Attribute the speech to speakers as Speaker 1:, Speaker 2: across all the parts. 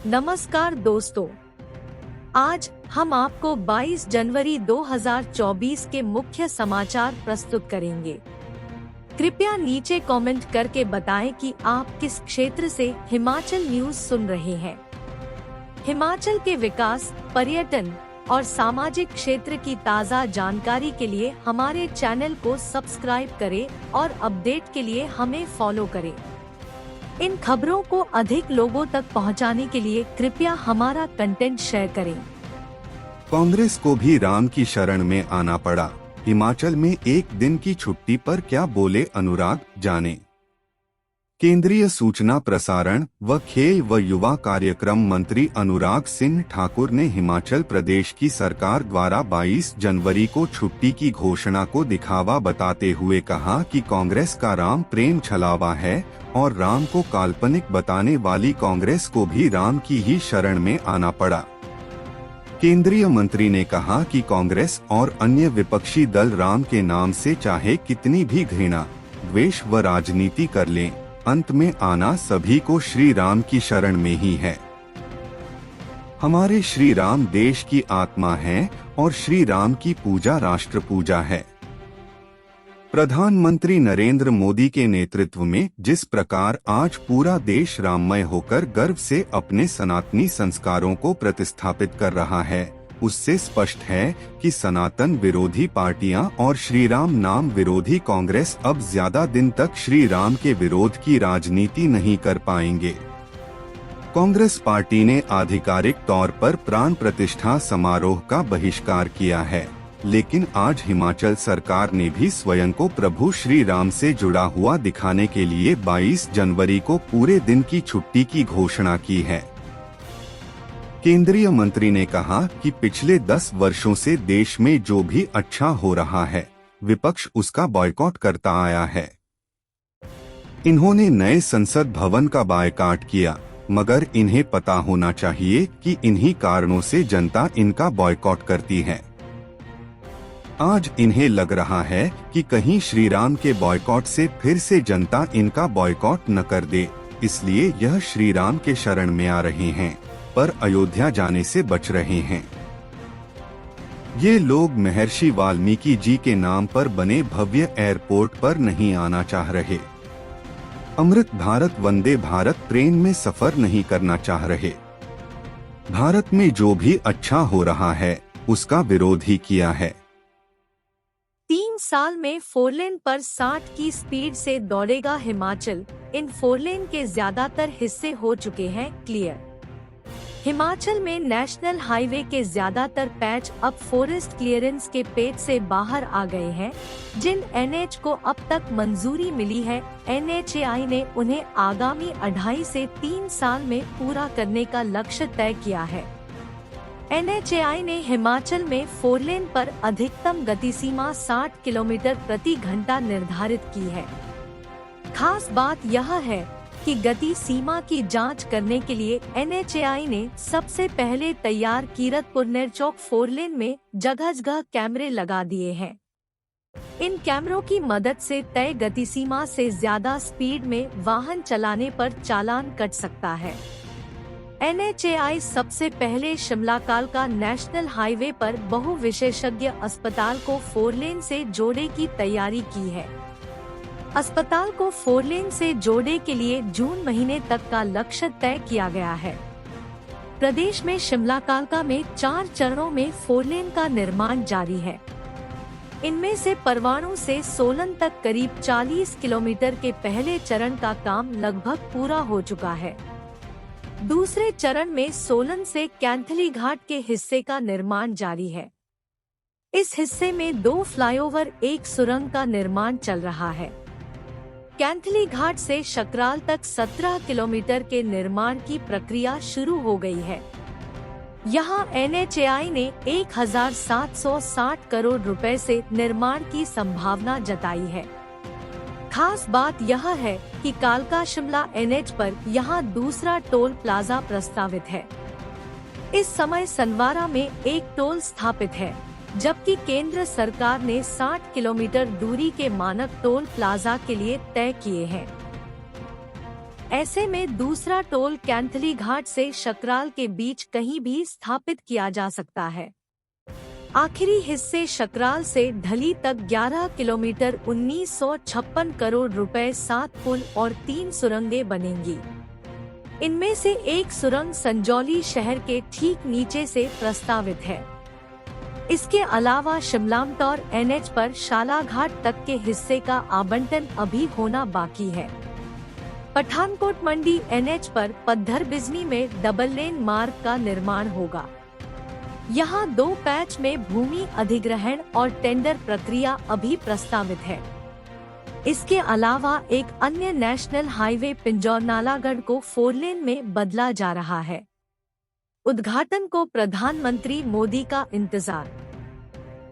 Speaker 1: नमस्कार दोस्तों, आज हम आपको 22 जनवरी 2024 के मुख्य समाचार प्रस्तुत करेंगे। कृपया नीचे कमेंट करके बताएं कि आप किस क्षेत्र से हिमाचल न्यूज सुन रहे हैं। हिमाचल के विकास, पर्यटन और सामाजिक क्षेत्र की ताज़ा जानकारी के लिए हमारे चैनल को सब्सक्राइब करें और अपडेट के लिए हमें फॉलो करें। इन खबरों को अधिक लोगों तक पहुंचाने के लिए कृपया हमारा कंटेंट शेयर करें।
Speaker 2: कांग्रेस को भी राम की शरण में आना पड़ा। हिमाचल में एक दिन की छुट्टी पर क्या बोले अनुराग, जाने। केंद्रीय सूचना प्रसारण व खेल व युवा कार्यक्रम मंत्री अनुराग सिंह ठाकुर ने हिमाचल प्रदेश की सरकार द्वारा 22 जनवरी को छुट्टी की घोषणा को दिखावा बताते हुए कहा कि कांग्रेस का राम प्रेम छलावा है और राम को काल्पनिक बताने वाली कांग्रेस को भी राम की ही शरण में आना पड़ा। केंद्रीय मंत्री ने कहा कि कांग्रेस और अन्य विपक्षी दल राम के नाम से चाहे कितनी भी घृणा, द्वेष व राजनीति कर लें, अंत में आना सभी को श्री राम की शरण में ही है। हमारे श्री राम देश की आत्मा है और श्री राम की पूजा राष्ट्र पूजा है। प्रधानमंत्री नरेंद्र मोदी के नेतृत्व में जिस प्रकार आज पूरा देश राममय होकर गर्व से अपने सनातनी संस्कारों को प्रतिस्थापित कर रहा है, उससे स्पष्ट है कि सनातन विरोधी पार्टियां और श्री राम नाम विरोधी कांग्रेस अब ज्यादा दिन तक श्री राम के विरोध की राजनीति नहीं कर पाएंगे। कांग्रेस पार्टी ने आधिकारिक तौर पर प्राण प्रतिष्ठा समारोह का बहिष्कार किया है, लेकिन आज हिमाचल सरकार ने भी स्वयं को प्रभु श्री राम से जुड़ा हुआ दिखाने के लिए 22 जनवरी को पूरे दिन की छुट्टी की घोषणा की है। केंद्रीय मंत्री ने कहा कि पिछले 10 वर्षों से देश में जो भी अच्छा हो रहा है, विपक्ष उसका बॉयकॉट करता आया है। इन्होंने नए संसद भवन का बायकॉट किया, मगर इन्हें पता होना चाहिए कि इन्हीं कारणों से जनता इनका बॉयकॉट करती है। आज इन्हें लग रहा है कि कहीं श्री राम के बॉयकॉट से फिर से जनता इनका बॉयकॉट न कर दे, इसलिए यह श्री राम के शरण में आ रहे हैं, पर अयोध्या जाने से बच रहे हैं। ये लोग महर्षि वाल्मीकि जी के नाम पर बने भव्य एयरपोर्ट पर नहीं आना चाह रहे। अमृत भारत वंदे भारत ट्रेन में सफर नहीं करना चाह रहे। भारत में जो भी अच्छा हो रहा है, उसका विरोध ही किया है।
Speaker 1: 3 साल में 4 लेन पर 60 की स्पीड से दौड़ेगा हिमाचल। इन 4 लेन के ज्यादातर हिस्से हो चुके हैं क्लियर। हिमाचल में नेशनल हाईवे के ज्यादातर पैच अब फॉरेस्ट क्लियरेंस के पेज से बाहर आ गए हैं। जिन एनएच को अब तक मंजूरी मिली है, NHAI ने उन्हें आगामी 2.5 से 3 साल में पूरा करने का लक्ष्य तय किया है। NHAI ने हिमाचल में 4 लेन पर अधिकतम गति सीमा 60 किलोमीटर प्रति घंटा निर्धारित की है। खास बात यह है कि गति सीमा की जांच करने के लिए NHAI ने सबसे पहले तैयार कीरतपुर नेरचौक 4 लेन में जगह-जगह कैमरे लगा दिए हैं। इन कैमरों की मदद से तय गति सीमा से ज्यादा स्पीड में वाहन चलाने पर चालान कट सकता है। NHAI सबसे पहले शिमला कालका नेशनल हाईवे पर बहु विशेषज्ञ अस्पताल को 4 लेन से जोड़ने की तैयारी की है। अस्पताल को 4 लेन से जोड़ने के लिए जून महीने तक का लक्ष्य तय किया गया है। प्रदेश में शिमला कालका में 4 चरणों में 4 लेन का निर्माण जारी है। इनमें से परवाणू से सोलन तक करीब 40 किलोमीटर के पहले चरण का काम लगभग पूरा हो चुका है। दूसरे चरण में सोलन से कैंथली घाट के हिस्से का निर्माण जारी है। इस हिस्से में 2 फ्लाईओवर, 1 सुरंग का निर्माण चल रहा है। कैंथली घाट से शकराल तक 17 किलोमीटर के निर्माण की प्रक्रिया शुरू हो गई है। यहाँ NHAI ने 1760 करोड़ रुपए से निर्माण की संभावना जताई है। खास बात यह है कि कालका शिमला NH पर यहाँ दूसरा टोल प्लाजा प्रस्तावित है। इस समय सनवारा में एक टोल स्थापित है, जबकि केंद्र सरकार ने 60 किलोमीटर दूरी के मानक टोल प्लाजा के लिए तय किए हैं। ऐसे में दूसरा टोल कैंथली घाट से शकराल के बीच कहीं भी स्थापित किया जा सकता है। आखिरी हिस्से शकराल से ढली तक 11 किलोमीटर 1956 करोड़ रुपए 7 पुल और 3 सुरंगें बनेंगी। इनमें से एक सुरंग संजौली शहर के ठीक नीचे से प्रस्तावित है। इसके अलावा शिमलामटौर NH पर शालाघाट तक के हिस्से का आवंटन अभी होना बाकी है। पठानकोट मंडी NH पर पद्धर बिजनी में डबल लेन मार्ग का निर्माण होगा। यहाँ 2 पैच में भूमि अधिग्रहण और टेंडर प्रक्रिया अभी प्रस्तावित है। इसके अलावा एक अन्य नेशनल हाईवे पिंजौर नालागढ़ को 4 लेन में बदला जा रहा है। उद्घाटन को प्रधानमंत्री मोदी का इंतजार।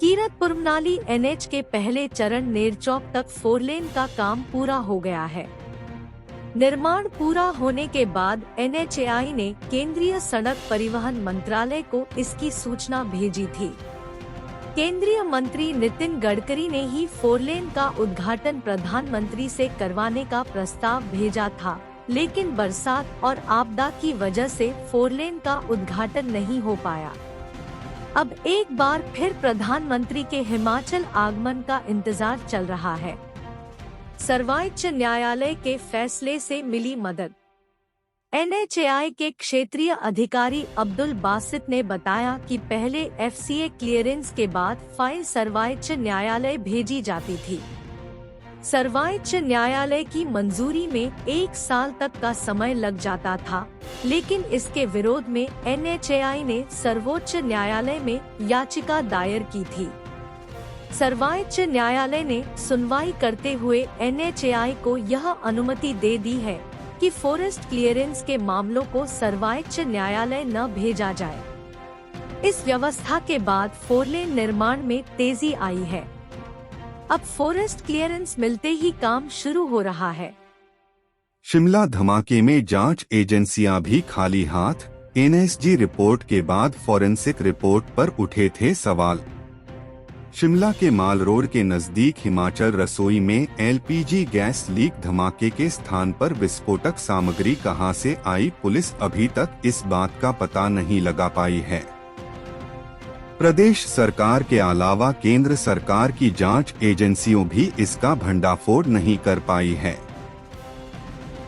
Speaker 1: कीरतपुरमनाली NH के पहले चरण नेरचौक तक 4 लेन का काम पूरा हो गया है। निर्माण पूरा होने के बाद NHAI ने केंद्रीय सड़क परिवहन मंत्रालय को इसकी सूचना भेजी थी। केंद्रीय मंत्री नितिन गडकरी ने ही 4 लेन का उद्घाटन प्रधानमंत्री से करवाने का प्रस्ताव भेजा था, लेकिन बरसात और आपदा की वजह से 4 लेन का उद्घाटन नहीं हो पाया। अब एक बार फिर प्रधानमंत्री के हिमाचल आगमन का इंतजार चल रहा है। सर्वोच्च न्यायालय के फैसले से मिली मदद। NHAI के क्षेत्रीय अधिकारी अब्दुल बासित ने बताया कि पहले FCA क्लियरेंस के बाद फाइल सर्वोच्च न्यायालय भेजी जाती थी। सर्वोच्च न्यायालय की मंजूरी में 1 साल तक का समय लग जाता था, लेकिन इसके विरोध में NHAI ने सर्वोच्च न्यायालय में याचिका दायर की थी। सर्वोच्च न्यायालय ने सुनवाई करते हुए NHAI को यह अनुमति दे दी है कि फॉरेस्ट क्लियरेंस के मामलों को सर्वोच्च न्यायालय न भेजा जाए। इस व्यवस्था के बाद 4 लेन निर्माण में तेजी आई है। अब फॉरेस्ट क्लियरेंस मिलते ही काम शुरू हो रहा है।
Speaker 2: शिमला धमाके में जांच एजेंसियां भी खाली हाथ। NSG रिपोर्ट के बाद फॉरेंसिक रिपोर्ट पर उठे थे सवाल। शिमला के माल रोड के नजदीक हिमाचल रसोई में LPG गैस लीक धमाके के स्थान पर विस्फोटक सामग्री कहां से आई, पुलिस अभी तक इस बात का पता नहीं लगा पाई है। प्रदेश सरकार के अलावा केंद्र सरकार की जांच एजेंसियों भी इसका भंडाफोड़ नहीं कर पाई है।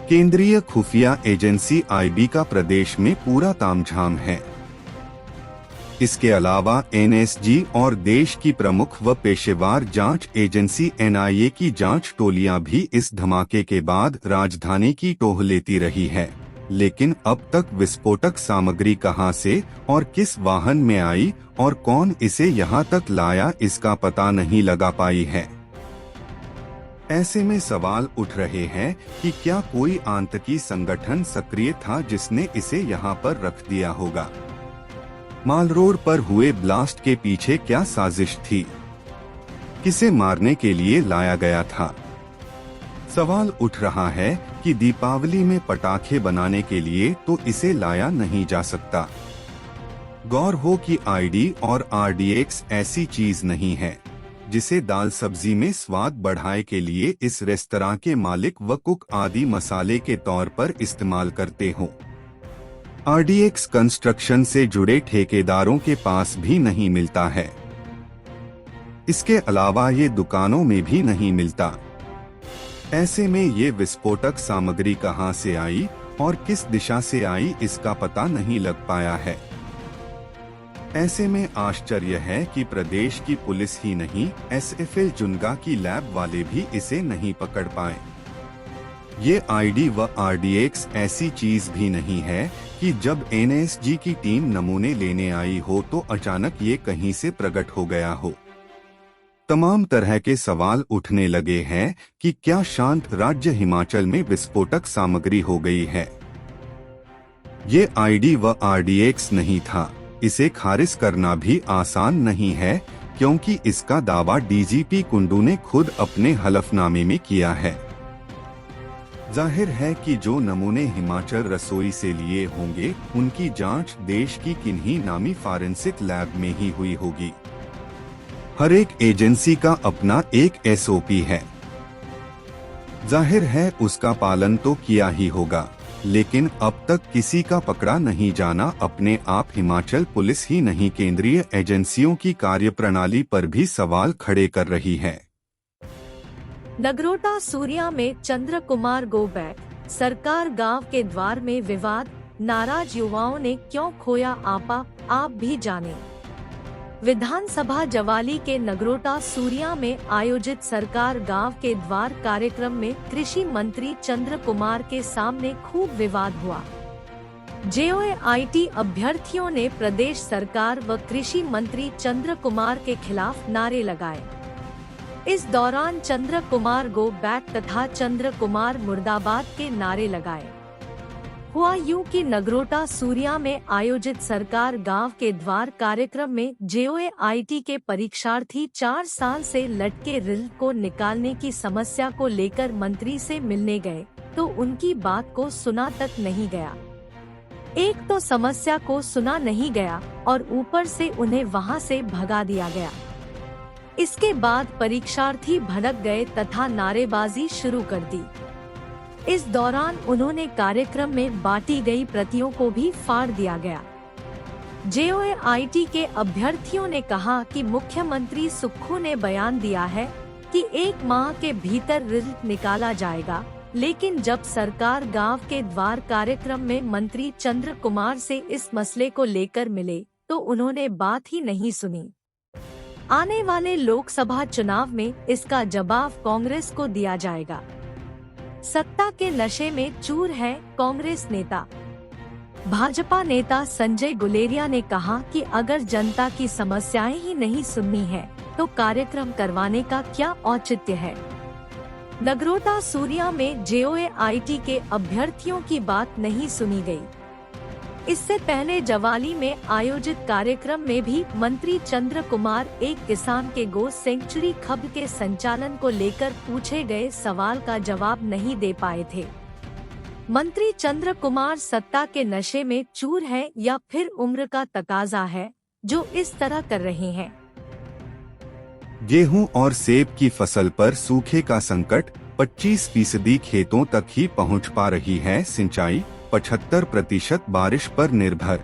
Speaker 2: केंद्रीय खुफिया एजेंसी IB का प्रदेश में पूरा तामझाम है। इसके अलावा NSG और देश की प्रमुख व पेशेवर जांच एजेंसी NIA की जांच टोलियां भी इस धमाके के बाद राजधानी की टोह लेती रही है, लेकिन अब तक विस्फोटक सामग्री कहां से और किस वाहन में आई और कौन इसे यहां तक लाया, इसका पता नहीं लगा पाई है। ऐसे में सवाल उठ रहे हैं कि क्या कोई आतंकी संगठन सक्रिय था जिसने इसे यहां पर रख दिया होगा। माल रोड पर हुए ब्लास्ट के पीछे क्या साजिश थी, किसे मारने के लिए लाया गया था। सवाल उठ रहा है कि दीपावली में पटाखे बनाने के लिए तो इसे लाया नहीं जा सकता। गौर हो कि ID और RDX ऐसी चीज नहीं है जिसे दाल सब्जी में स्वाद बढ़ाए के लिए इस रेस्तरां के मालिक व कुक आदि मसाले के तौर पर इस्तेमाल करते हों। RDX कंस्ट्रक्शन से जुड़े ठेकेदारों के पास भी नहीं मिलता है। इसके अलावा ये दुकानों में भी नहीं मिलता। ऐसे में ये विस्फोटक सामग्री कहां से आई और किस दिशा से आई, इसका पता नहीं लग पाया है। ऐसे में आश्चर्य है कि प्रदेश की पुलिस ही नहीं, SFL जुनगा की लैब वाले भी इसे नहीं पकड़ पाए। ये ID व RDX ऐसी चीज भी नहीं है कि जब NSG की टीम नमूने लेने आई हो तो अचानक ये कहीं से प्रकट हो गया हो। तमाम तरह के सवाल उठने लगे हैं कि क्या शांत राज्य हिमाचल में विस्फोटक सामग्री हो गई है। ये ID व RDX नहीं था। इसे खारिज करना भी आसान नहीं है, क्योंकि इसका दावा DGP कुंडू ने खुद अपने हलफनामे में किया है। जाहिर है कि जो नमूने हिमाचल रसोई से लिए होंगे उनकी जांच देश की किन्हीं नामी फॉरेंसिक लैब में ही हुई होगी। हर एक एजेंसी का अपना एक SOP है। जाहिर है उसका पालन तो किया ही होगा, लेकिन अब तक किसी का पकड़ा नहीं जाना अपने आप हिमाचल पुलिस ही नहीं केंद्रीय एजेंसियों की कार्यप्रणाली पर भी सवाल खड़े कर रही है।
Speaker 1: नगरोटा सूरिया में चंद्र कुमार गो बैक, सरकार गांव के द्वार में विवाद, नाराज युवाओं ने क्यों खोया आपा, आप भी जाने। विधानसभा जवाली के नगरोटा सूरिया में आयोजित सरकार गांव के द्वार कार्यक्रम में कृषि मंत्री चंद्र कुमार के सामने खूब विवाद हुआ। JOIT अभ्यर्थियों ने प्रदेश सरकार व कृषि मंत्री चंद्र कुमार के खिलाफ नारे लगाए। इस दौरान चंद्र कुमार गो बैक तथा चंद्र कुमार मुर्दाबाद के नारे लगाए। हुआ यूं कि नगरोटा सूरिया में आयोजित सरकार गांव के द्वार कार्यक्रम में JOIT के परीक्षार्थी 4 साल से लटके रिजल्ट को निकालने की समस्या को लेकर मंत्री से मिलने गए तो उनकी बात को सुना तक नहीं गया। एक तो समस्या को सुना नहीं गया और ऊपर से उन्हें वहां से भगा दिया गया। इसके बाद परीक्षार्थी भड़क गए तथा नारेबाजी शुरू कर दी। इस दौरान उन्होंने कार्यक्रम में बांटी गई प्रतियों को भी फाड़ दिया गया। JOIT के अभ्यर्थियों ने कहा कि मुख्यमंत्री सुक्खू ने बयान दिया है कि 1 माह के भीतर रिजल्ट निकाला जाएगा, लेकिन जब सरकार गांव के द्वार कार्यक्रम में मंत्री चंद्र कुमार से इस मसले को लेकर मिले तो उन्होंने बात ही नहीं सुनी। आने वाले लोकसभा चुनाव में इसका जवाब कांग्रेस को दिया जाएगा। सत्ता के नशे में चूर है कांग्रेस नेता। भाजपा नेता संजय गुलेरिया ने कहा कि अगर जनता की समस्याएं ही नहीं सुननी है तो कार्यक्रम करवाने का क्या औचित्य है। नगरोटा सूरिया में JOIT के अभ्यर्थियों की बात नहीं सुनी गई। इससे पहले जवाली में आयोजित कार्यक्रम में भी मंत्री चंद्र कुमार एक किसान के गो सेंचुरी खब्ब के संचालन को लेकर पूछे गए सवाल का जवाब नहीं दे पाए थे। मंत्री चंद्र कुमार सत्ता के नशे में चूर है या फिर उम्र का तकाजा है जो इस तरह कर रहे हैं।
Speaker 2: गेहूं और सेब की फसल पर सूखे का संकट, 25% खेतों तक ही पहुंच पा रही है सिंचाई, 75% बारिश पर निर्भर।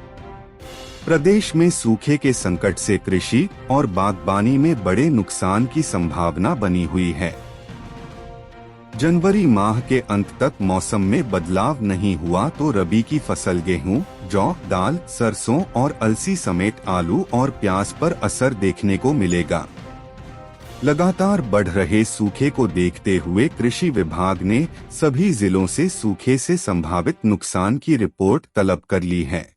Speaker 2: प्रदेश में सूखे के संकट से कृषि और बागबानी में बड़े नुकसान की संभावना बनी हुई है। जनवरी माह के अंत तक मौसम में बदलाव नहीं हुआ तो रबी की फसल गेहूं, जौ, दाल, सरसों और अलसी समेत आलू और प्याज पर असर देखने को मिलेगा। लगातार बढ़ रहे सूखे को देखते हुए कृषि विभाग ने सभी जिलों से सूखे से संभावित नुकसान की रिपोर्ट तलब कर ली है।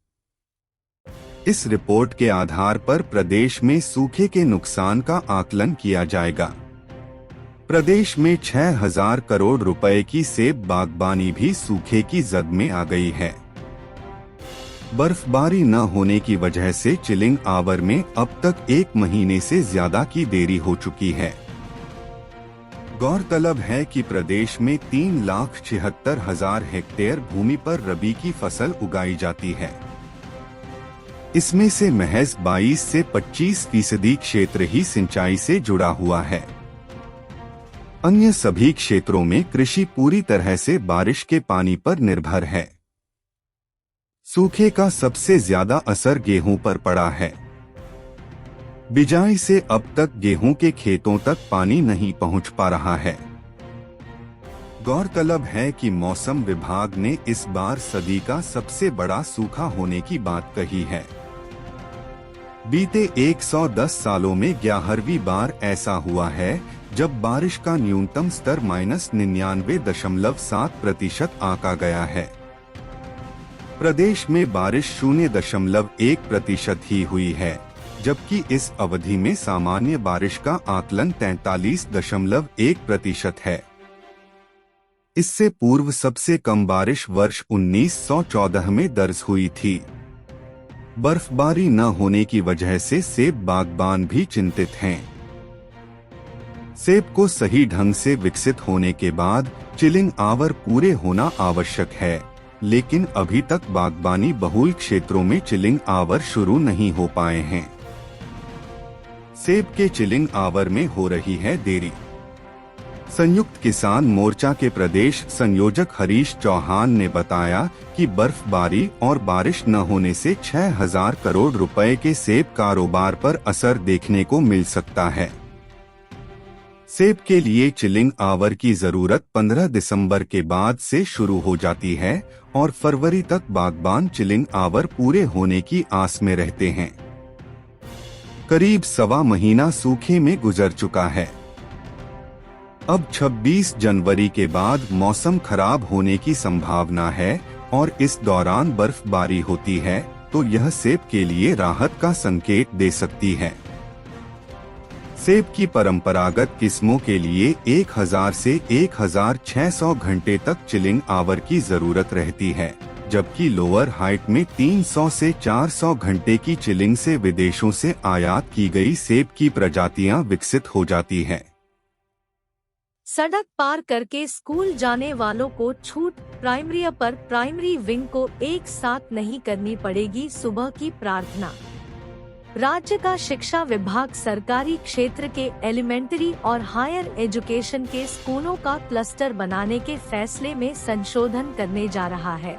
Speaker 2: इस रिपोर्ट के आधार पर प्रदेश में सूखे के नुकसान का आकलन किया जाएगा। प्रदेश में 6,000 करोड़ रुपए की सेब बागबानी भी सूखे की जद में आ गई है। बर्फबारी न होने की वजह से चिलिंग आवर में अब तक 1 महीने से ज्यादा की देरी हो चुकी है। गौरतलब है कि प्रदेश में 3,76,000 हेक्टेयर भूमि पर रबी की फसल उगाई जाती है। इसमें से महज 22 से 25% क्षेत्र ही सिंचाई से जुड़ा हुआ है। अन्य सभी क्षेत्रों में कृषि पूरी तरह से बारिश के पानी पर निर्भर है। सूखे का सबसे ज्यादा असर गेहूं पर पड़ा है। बिजाई से अब तक गेहूं के खेतों तक पानी नहीं पहुंच पा रहा है। गौरतलब है कि मौसम विभाग ने इस बार सदी का सबसे बड़ा सूखा होने की बात कही है। बीते 110 सालों में 11वीं बार ऐसा हुआ है जब बारिश का न्यूनतम स्तर -99.7% आंका गया है। प्रदेश में बारिश 0.1% ही हुई है, जबकि इस अवधि में सामान्य बारिश का आकलन 43.1% है। इससे पूर्व सबसे कम बारिश वर्ष 1914 में दर्ज हुई थी। बर्फबारी न होने की वजह से सेब बागबान भी चिंतित हैं। सेब को सही ढंग से विकसित होने के बाद चिलिंग आवर पूरे होना आवश्यक है, लेकिन अभी तक बागबानी बहुल क्षेत्रों में चिलिंग आवर शुरू नहीं हो पाए हैं। सेब के चिलिंग आवर में हो रही है देरी। संयुक्त किसान मोर्चा के प्रदेश संयोजक हरीश चौहान ने बताया कि बर्फबारी और बारिश न होने से 6,000 करोड़ रुपए के सेब कारोबार पर असर देखने को मिल सकता है। सेब के लिए चिलिंग आवर की जरूरत 15 दिसंबर के बाद से शुरू हो जाती है और फरवरी तक बागबान चिलिंग आवर पूरे होने की आस में रहते हैं। करीब सवा महीना सूखे में गुजर चुका है। अब 26 जनवरी के बाद मौसम खराब होने की संभावना है और इस दौरान बर्फबारी होती है तो यह सेब के लिए राहत का संकेत दे सकती है। सेब की परंपरागत किस्मों के लिए 1000 से 1600 घंटे तक चिलिंग आवर की जरूरत रहती है, जबकि लोअर हाइट में 300 से 400 घंटे की चिलिंग से विदेशों से आयात की गई सेब की प्रजातियां विकसित हो जाती है।
Speaker 1: सड़क पार करके स्कूल जाने वालों को छूट, प्राइमरी अपर प्राइमरी विंग को एक साथ नहीं करनी पड़ेगी सुबह की प्रार्थना। राज्य का शिक्षा विभाग सरकारी क्षेत्र के एलिमेंट्री और हायर एजुकेशन के स्कूलों का क्लस्टर बनाने के फैसले में संशोधन करने जा रहा है।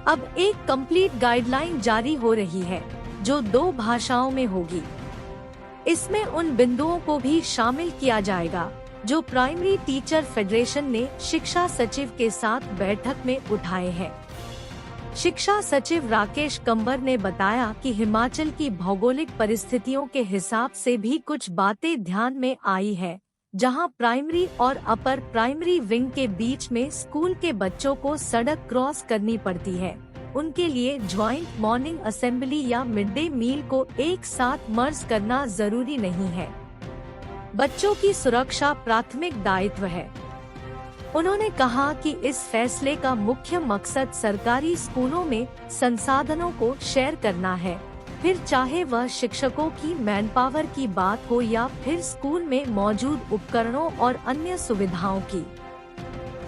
Speaker 1: अब एक कंप्लीट गाइडलाइन जारी हो रही है जो 2 भाषाओं में होगी। इसमें उन बिंदुओं को भी शामिल किया जाएगा जो प्राइमरी टीचर फेडरेशन ने शिक्षा सचिव के साथ बैठक में उठाए हैं। शिक्षा सचिव राकेश कंबर ने बताया कि हिमाचल की भौगोलिक परिस्थितियों के हिसाब से भी कुछ बातें ध्यान में आई है, जहां प्राइमरी और अपर प्राइमरी विंग के बीच में स्कूल के बच्चों को सड़क क्रॉस करनी पड़ती है। उनके लिए ज्वाइंट मॉर्निंग असेंबली या मिड डे मील को एक साथ मर्ज करना जरूरी नहीं है। बच्चों की सुरक्षा प्राथमिक दायित्व है। उन्होंने कहा कि इस फैसले का मुख्य मकसद सरकारी स्कूलों में संसाधनों को शेयर करना है, फिर चाहे वह शिक्षकों की मैनपावर की बात हो या फिर स्कूल में मौजूद उपकरणों और अन्य सुविधाओं की।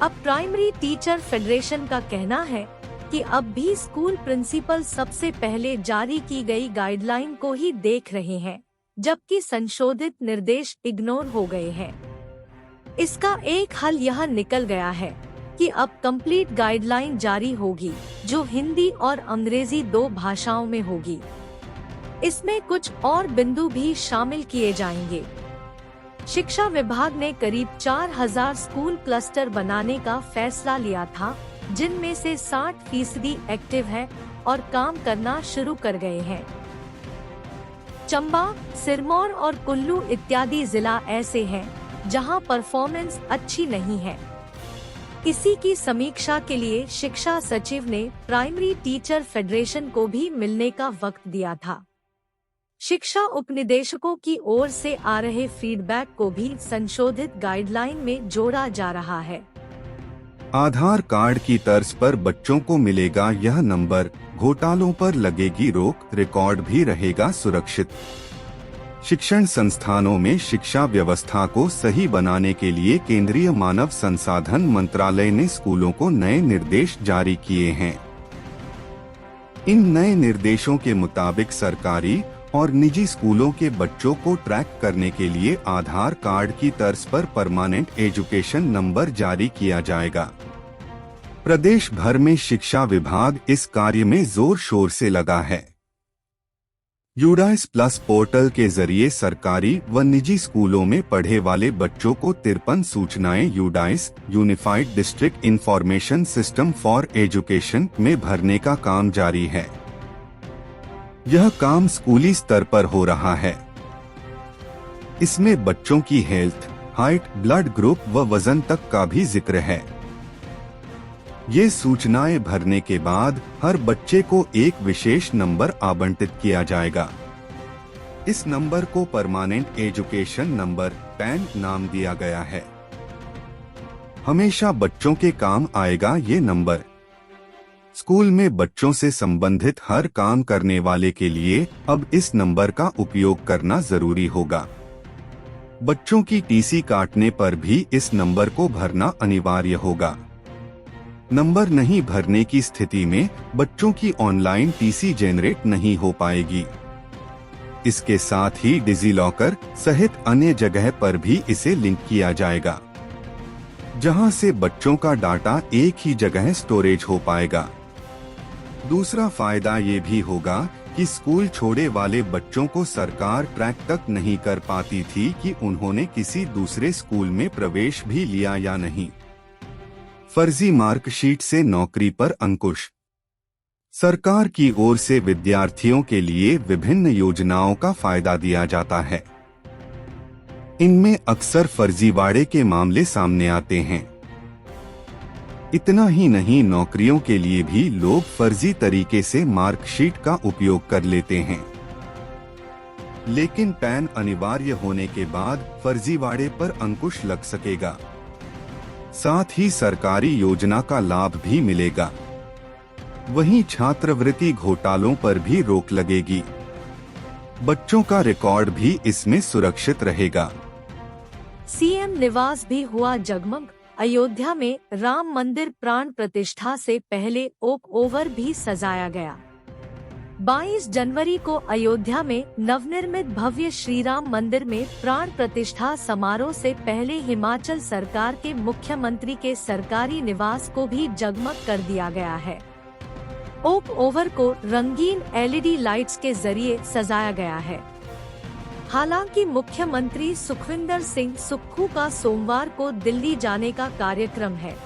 Speaker 1: अब प्राइमरी टीचर फेडरेशन का कहना है कि अब भी स्कूल प्रिंसिपल सबसे पहले जारी की गई गाइडलाइन को ही देख रहे हैं, जबकि संशोधित निर्देश इग्नोर हो गए हैं। इसका एक हल यह निकल गया है कि अब कंप्लीट गाइडलाइन जारी होगी जो हिंदी और अंग्रेजी 2 भाषाओं में होगी। इसमें कुछ और बिंदु भी शामिल किए जाएंगे। शिक्षा विभाग ने करीब 4000 स्कूल क्लस्टर बनाने का फैसला लिया था, जिनमें से 60% एक्टिव है और काम करना शुरू कर गए हैं। चंबा, सिरमौर और कुल्लू इत्यादि जिला ऐसे हैं जहां परफॉर्मेंस अच्छी नहीं है। इसी की समीक्षा के लिए शिक्षा सचिव ने प्राइमरी टीचर फेडरेशन को भी मिलने का वक्त दिया था। शिक्षा उपनिदेशकों की ओर से आ रहे फीडबैक को भी संशोधित गाइडलाइन में जोड़ा जा रहा है।
Speaker 2: आधार कार्ड की तर्ज पर बच्चों को मिलेगा यह नंबर, घोटालों पर लगेगी रोक, रिकॉर्ड भी रहेगा सुरक्षित। शिक्षण संस्थानों में शिक्षा व्यवस्था को सही बनाने के लिए केंद्रीय मानव संसाधन मंत्रालय ने स्कूलों को नए निर्देश जारी किए हैं। इन नए निर्देशों के मुताबिक सरकारी और निजी स्कूलों के बच्चों को ट्रैक करने के लिए आधार कार्ड की तर्ज पर परमानेंट एजुकेशन नंबर जारी किया जाएगा। प्रदेश भर में शिक्षा विभाग इस कार्य में जोर शोर से लगा है। यूडाइस प्लस पोर्टल के जरिए सरकारी व निजी स्कूलों में पढ़े वाले बच्चों को 53 सूचनाएं UDISE unified district information system for education में भरने का काम जारी है। यह काम स्कूली स्तर पर हो रहा है। इसमें बच्चों की हेल्थ, हाइट, ब्लड ग्रुप व वजन तक का भी जिक्र है। ये सूचनाएं भरने के बाद हर बच्चे को एक विशेष नंबर आवंटित किया जाएगा। इस नंबर को परमानेंट एजुकेशन नंबर पैन नाम दिया गया है। हमेशा बच्चों के काम आएगा ये नंबर। स्कूल में बच्चों से संबंधित हर काम करने वाले के लिए अब इस नंबर का उपयोग करना जरूरी होगा। बच्चों की टीसी काटने पर भी इस नंबर को भरना अनिवार्य होगा। नंबर नहीं भरने की स्थिति में बच्चों की ऑनलाइन टीसी जेनरेट नहीं हो पाएगी। इसके साथ ही डिजी लॉकर सहित अन्य जगह पर भी इसे लिंक किया जाएगा। जहां से बच्चों का डाटा एक ही जगह स्टोरेज हो पाएगा। दूसरा फायदा ये भी होगा कि स्कूल छोड़े वाले बच्चों को सरकार ट्रैक तक नहीं कर पाती थी कि उन्होंने किसी दूसरे स्कूल में प्रवेश भी लिया या नहीं। फर्जी मार्कशीट से नौकरी पर अंकुश। सरकार की ओर से विद्यार्थियों के लिए विभिन्न योजनाओं का फायदा दिया जाता है। इनमें अक्सर फर्जीवाड़े के मामले सामने आते हैं। इतना ही नहीं, नौकरियों के लिए भी लोग फर्जी तरीके से मार्कशीट का उपयोग कर लेते हैं। लेकिन पैन अनिवार्य होने के बाद फर्जीवाड़े पर अंकुश लग सकेगा। साथ ही सरकारी योजना का लाभ भी मिलेगा। वहीं छात्रवृत्ति घोटालों पर भी रोक लगेगी। बच्चों का रिकॉर्ड भी इसमें सुरक्षित रहेगा।
Speaker 1: सीएम निवास भी हुआ जगमग। अयोध्या में राम मंदिर प्राण प्रतिष्ठा से पहले ओक ओवर भी सजाया गया। 22 जनवरी को अयोध्या में नवनिर्मित भव्य श्री राम मंदिर में प्राण प्रतिष्ठा समारोह से पहले हिमाचल सरकार के मुख्यमंत्री के सरकारी निवास को भी जगमग कर दिया गया है। ओक ओवर को रंगीन एलईडी लाइट्स के जरिए सजाया गया है। हालांकि मुख्यमंत्री सुखविंदर सिंह सुक्खू का सोमवार को दिल्ली जाने का कार्यक्रम है।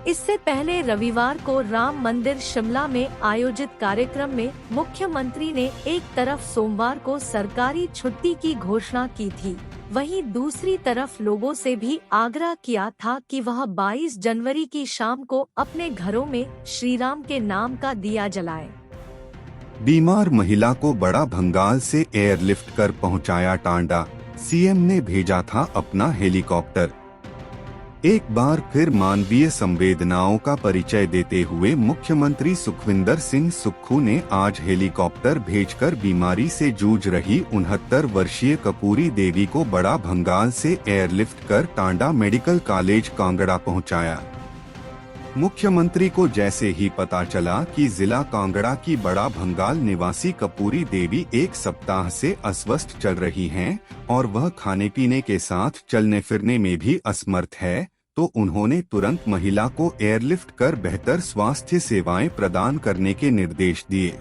Speaker 1: इससे पहले रविवार को राम मंदिर शिमला में आयोजित कार्यक्रम में मुख्यमंत्री ने एक तरफ सोमवार को सरकारी छुट्टी की घोषणा की थी, वहीं दूसरी तरफ लोगों से भी आग्रह किया था कि वह 22 जनवरी की शाम को अपने घरों में श्री राम के नाम का दिया जलाएं।
Speaker 2: बीमार महिला को बड़ा भंगाल से एयरलिफ्ट कर पहुंचाया टांडा। सीएम ने भेजा था अपना हेलीकॉप्टर। एक बार फिर मानवीय संवेदनाओं का परिचय देते हुए मुख्यमंत्री सुखविंदर सिंह सुक्खू ने आज हेलीकॉप्टर भेजकर बीमारी से जूझ रही 69 वर्षीय कपूरी देवी को बड़ा भंगाल से एयरलिफ्ट कर टांडा मेडिकल कॉलेज कांगड़ा पहुंचाया। मुख्यमंत्री को जैसे ही पता चला कि जिला कांगड़ा की बड़ा भंगाल निवासी कपूरी देवी एक सप्ताह से अस्वस्थ चल रही हैं और वह खाने पीने के साथ चलने फिरने में भी असमर्थ है, तो उन्होंने तुरंत महिला को एयरलिफ्ट कर बेहतर स्वास्थ्य सेवाएं प्रदान करने के निर्देश दिए।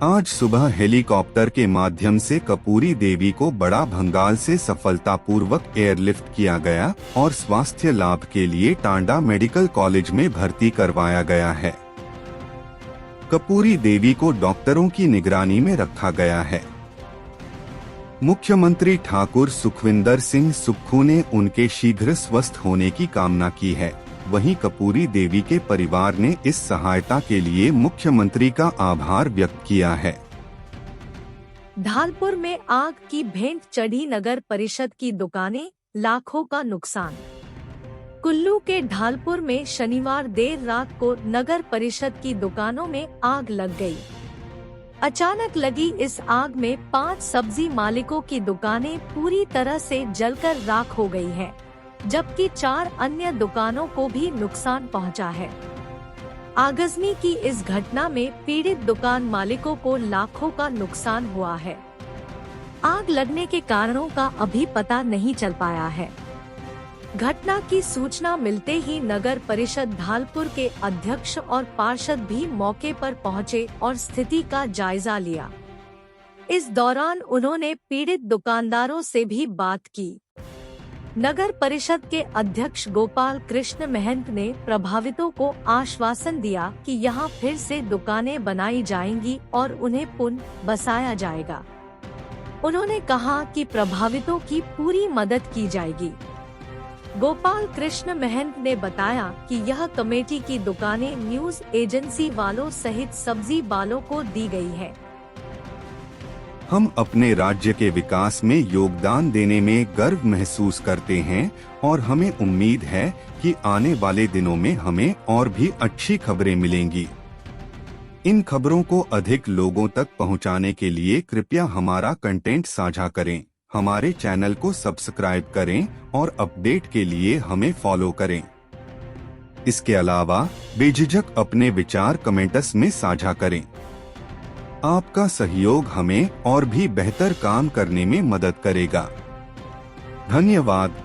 Speaker 2: आज सुबह हेलीकॉप्टर के माध्यम से कपूरी देवी को बड़ा भंगाल से सफलतापूर्वक एयरलिफ्ट किया गया और स्वास्थ्य लाभ के लिए टांडा मेडिकल कॉलेज में भर्ती करवाया गया है। कपूरी देवी को डॉक्टरों की निगरानी में रखा गया है। मुख्यमंत्री ठाकुर सुखविंदर सिंह सुक्खू ने उनके शीघ्र स्वस्थ होने की कामना की है। वहीं कपूरी देवी के परिवार ने इस सहायता के लिए मुख्यमंत्री का आभार व्यक्त किया है।
Speaker 1: ढालपुर में आग की भेंट चढ़ी नगर परिषद की दुकानें, लाखों का नुकसान। कुल्लू के ढालपुर में शनिवार देर रात को नगर परिषद की दुकानों में आग लग गई। अचानक लगी इस आग में 5 सब्जी मालिकों की दुकानें पूरी तरह से जलकर राख हो गई हैं, जबकि 4 अन्य दुकानों को भी नुकसान पहुंचा है। आगजनी की इस घटना में पीड़ित दुकान मालिकों को लाखों का नुकसान हुआ है। आग लगने के कारणों का अभी पता नहीं चल पाया है। घटना की सूचना मिलते ही नगर परिषद ढालपुर के अध्यक्ष और पार्षद भी मौके पर पहुंचे और स्थिति का जायजा लिया। इस दौरान उन्होंने पीड़ित दुकानदारों से भी बात की। नगर परिषद के अध्यक्ष गोपाल कृष्ण महंत ने प्रभावितों को आश्वासन दिया कि यहां फिर से दुकानें बनाई जाएंगी और उन्हें पुनः बसाया जाएगा। उन्होंने कहा कि प्रभावितों की पूरी मदद की जाएगी। गोपाल कृष्ण महंत ने बताया कि यह कमेटी की दुकानें न्यूज एजेंसी वालों सहित सब्जी वालों को दी गई है।
Speaker 2: हम अपने राज्य के विकास में योगदान देने में गर्व महसूस करते हैं और हमें उम्मीद है कि आने वाले दिनों में हमें और भी अच्छी खबरें मिलेंगी। इन खबरों को अधिक लोगों तक पहुंचाने के लिए कृपया हमारा कंटेंट साझा करें, हमारे चैनल को सब्सक्राइब करें और अपडेट के लिए हमें फॉलो करें। इसके अलावा बेझिझक अपने विचार कमेंट्स में साझा करें। आपका सहयोग हमें और भी बेहतर काम करने में मदद करेगा। धन्यवाद।